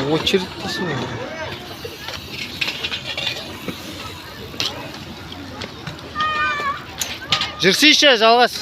Очередьтесің. Жүрсейші, жалғас.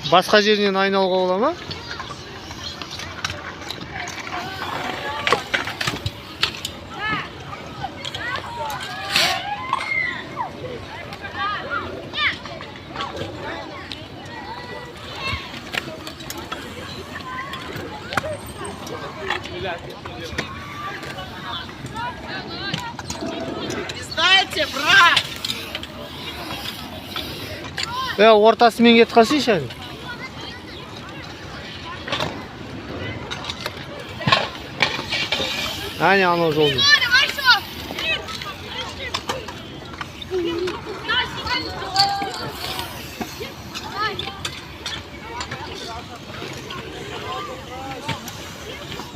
Басқа жерінен айналуға бола ма? Знаете, брат! Ортасымен кетіп қалсайшы. Әне анау жолды.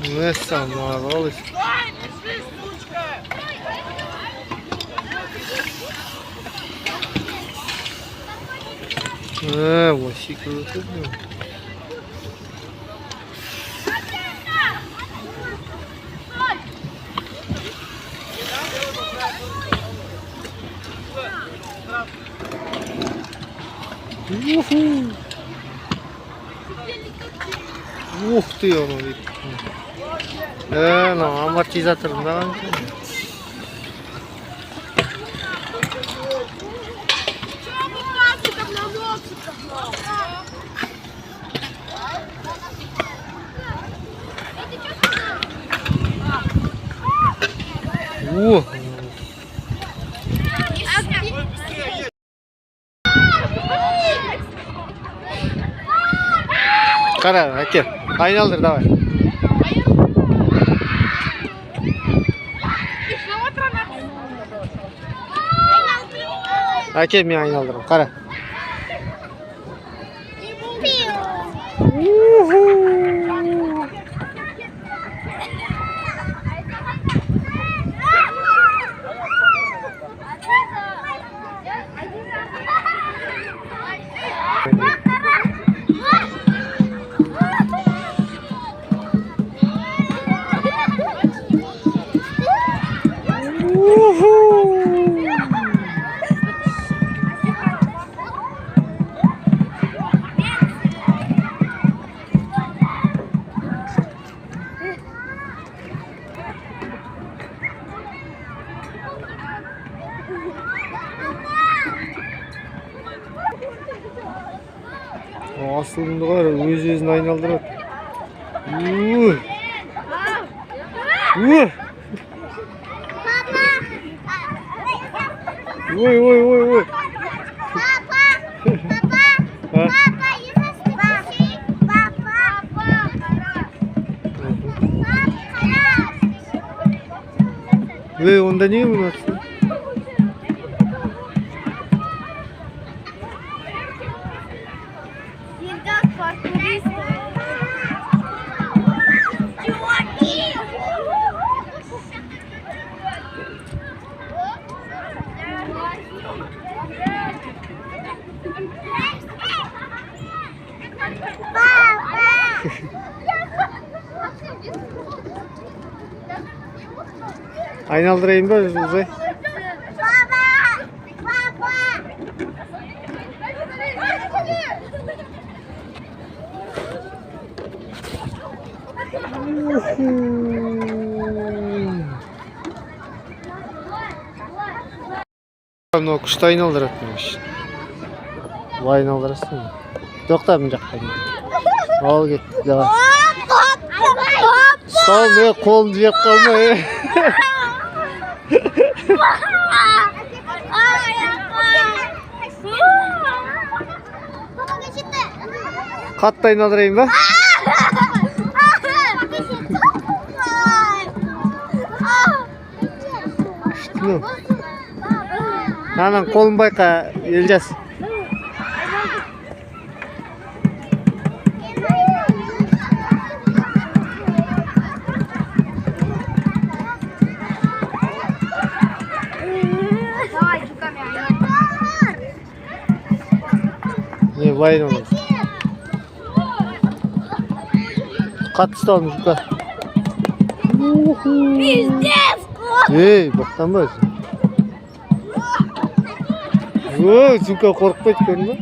Месса, молодец. Вообще круто. Ух ты, оно видит. Ну, амортизатор, да? О! Қара, әке, айналдыр, давай. Әке, мен айналдырым, қара. Асылымды қара, өз-өзін айналдырады. Ой. Папа, онда не болады? Айналдырайын ба Жұлдызай? Мынау күшті айналдыратын машина. Былай айналдырасың. Тоқта мына жаққа. Ал кетті. Давай. Стол не қолын жеп қалма. Қатты айналдырайын ба? Күшті. Анан қолын байқа, Елжас. Не, былай айналдыр. Қатты ұсталым, Жұқа. Ей, бақтан ба? Ой, Жұқа қорқпайды көрдің бе?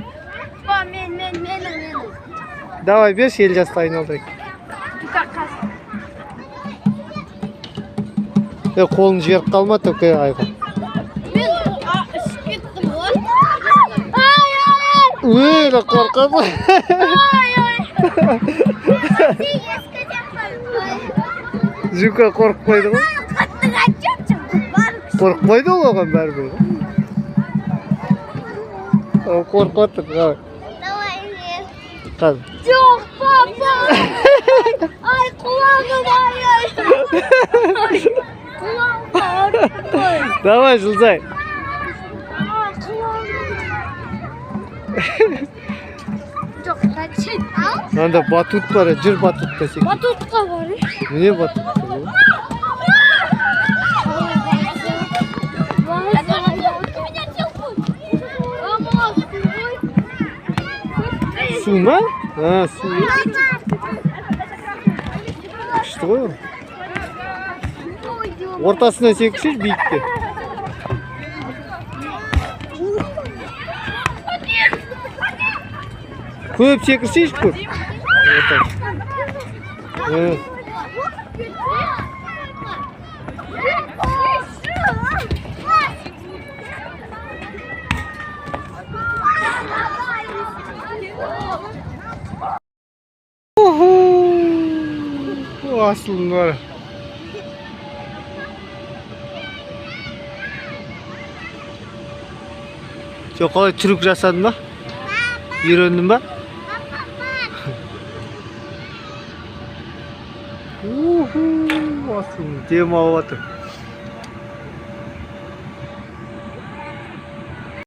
Мен. Давай, берші Елжасты айналдырайық. Қолын жіберіп қалма, төке айға. Ой, да қорқады. Жұқа қорқпайды ғой. Қорқпайды ол оған бәрібір. Қорқады. Қаз. Жоқ, папа! Ай, құлағым ай. Давай, Жұлдызай. Жоқ, қачет. Анда батут бар, жүр батутта сек. Батутқа бар. Міне батутта. Су ма? Су. Күшті ғой. Ортасына секшіш биікте. Көп секірсейш көп. Асылың бар. Жоқ, қалай түрік жасадың ба? Үйрендің ба? Асылың дем алып жатыр.